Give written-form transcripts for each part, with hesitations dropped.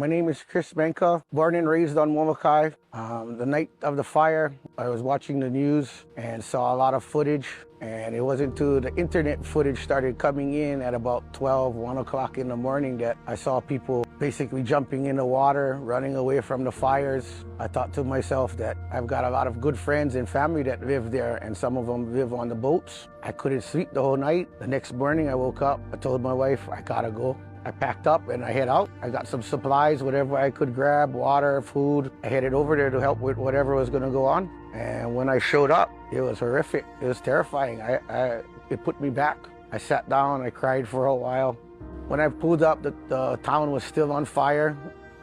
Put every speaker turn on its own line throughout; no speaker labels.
My name is Chris Menka, born and raised on Molokai. The night of the fire, I was watching the news and saw a lot of footage. And it wasn't until the internet footage started coming in at about 1 o'clock in the morning that I saw people basically jumping in the water, running away from the fires. I thought to myself that I've got a lot of good friends and family that live there, and some of them live on the boats. I couldn't sleep the whole night. The next morning I woke up, I told my wife, I gotta go. I packed up and I head out. I got some supplies, whatever I could grab, water, food. I headed over there to help with whatever was gonna go on. And when I showed up, it was horrific. It was terrifying. It put me back. I sat down, I cried for a while. When I pulled up, the town was still on fire.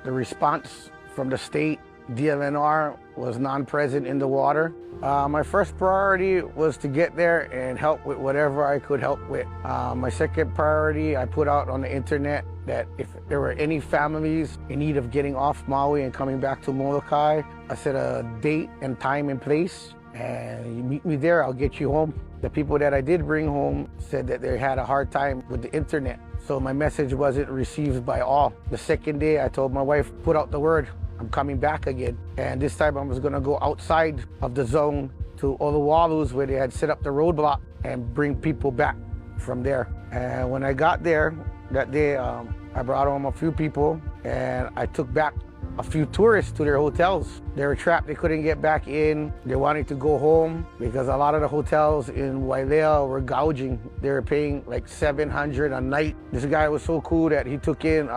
The response from the state, DLNR, was non-present in the water. My first priority was to get there and help with whatever I could help with. My second priority, I put out on the internet that if there were any families in need of getting off Maui and coming back to Molokai, I set a date and time and place, and you meet me there, I'll get you home. The people that I did bring home said that they had a hard time with the internet, so my message wasn't received by all. The second day, I told my wife, put out the word, I'm coming back again. And this time I was gonna go outside of the zone to Oluwalus, where they had set up the roadblock, and bring people back from there. And when I got there that day, I brought home a few people, and I took back a few tourists to their hotels. They were trapped, they couldn't get back in. They wanted to go home because a lot of the hotels in Wailea were gouging. They were paying like $700 a night. This guy was so cool that he took in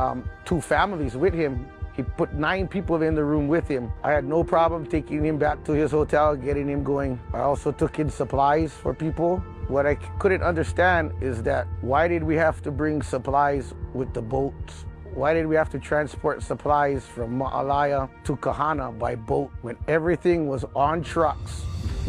2 families with him. He put 9 people in the room with him. I had no problem taking him back to his hotel, getting him going. I also took in supplies for people. What I couldn't understand is that why did we have to bring supplies with the boats? Why did we have to transport supplies from Ma'alaya to Kahana by boat when everything was on trucks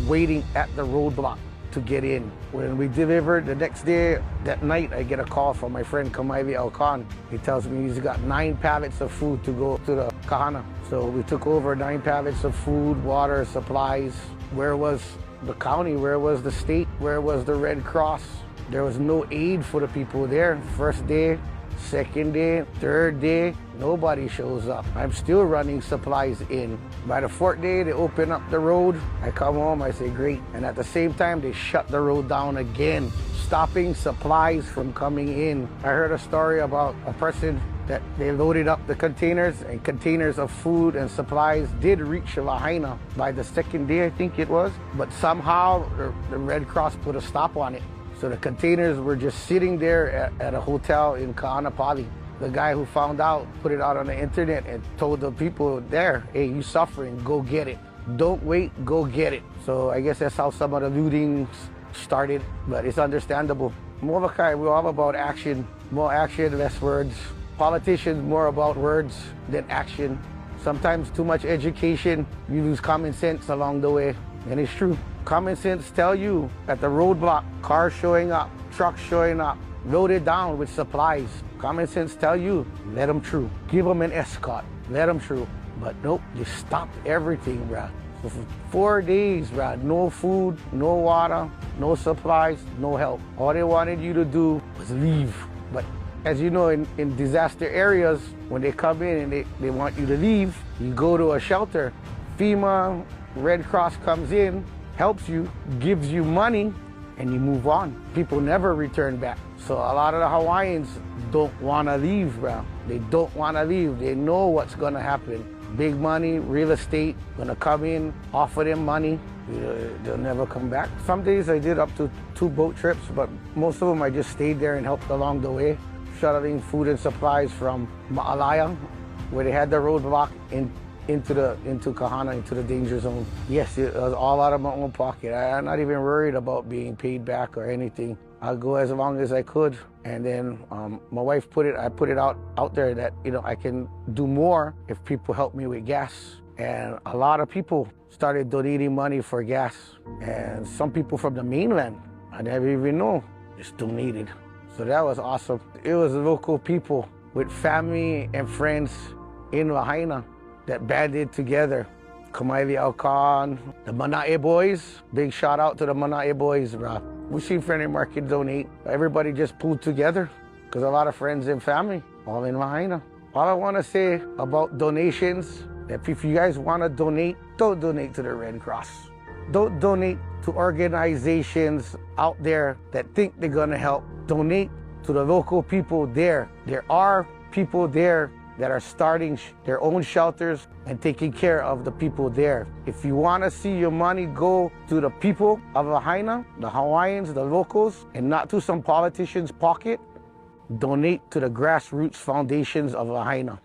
waiting at the roadblock to get in? When we delivered the next day, that night, I get a call from my friend Kamaili Alkan. He tells me he's got 9 pallets of food to go to the Kahana. So we took over 9 pallets of food, water, supplies. Where was the county? Where was the state? Where was the Red Cross? There was no aid for the people there. First day, second day, third day, nobody shows up. I'm still running supplies in. By the 4th day, they open up the road. I come home, I say, great. And at the same time, they shut the road down again, stopping supplies from coming in. I heard a story about a person that they loaded up the containers, and containers of food and supplies did reach Lahaina by the 2nd day, I think it was. But somehow, the Red Cross put a stop on it. So the containers were just sitting there at a hotel in Ka'anapali. The guy who found out put it out on the internet and told the people there, hey, you suffering, go get it. Don't wait, go get it. So I guess that's how some of the looting started, but it's understandable. Molokai, we're all about action. More action, less words. Politicians, more about words than action. Sometimes too much education, you lose common sense along the way, and it's true. Common sense tell you at the roadblock, cars showing up, trucks showing up, loaded down with supplies. Common sense tell you, let them through. Give them an escort, let them through. But nope, they stopped everything, bruh. So for 4 days, bruh, no food, no water, no supplies, no help. All they wanted you to do was leave. But as you know, in disaster areas, when they come in and they want you to leave, you go to a shelter. FEMA, Red Cross comes in, helps you, gives you money, and you move on. People never return back. So a lot of the Hawaiians don't want to leave, bro. They don't want to leave. They know what's going to happen. Big money, real estate, going to come in, offer them money. They'll never come back. Some days I did up to 2 boat trips, but most of them I just stayed there and helped along the way, shuttling food and supplies from Ma'alaya, where they had the roadblock, into Kahana, into the danger zone. Yes, it was all out of my own pocket. I'm not even worried about being paid back or anything. I'll go as long as I could. And then my wife I put it out there that, you know, I can do more if people help me with gas. And a lot of people started donating money for gas. And some people from the mainland, I never even know, just donated. So that was awesome. It was local people with family and friends in Lahaina that banded together. Kamaili Alkan, the Mana'e boys. Big shout out to the Mana'e boys, bro. We seen Friendly Market donate. Everybody just pulled together because a lot of friends and family all in Lahaina. All I want to say about donations, if you guys want to donate, don't donate to the Red Cross. Don't donate to organizations out there that think they're going to help. Donate to the local people there. There are people there that are starting their own shelters and taking care of the people there. If you want to see your money go to the people of Lahaina, the Hawaiians, the locals, and not to some politician's pocket, donate to the grassroots foundations of Lahaina.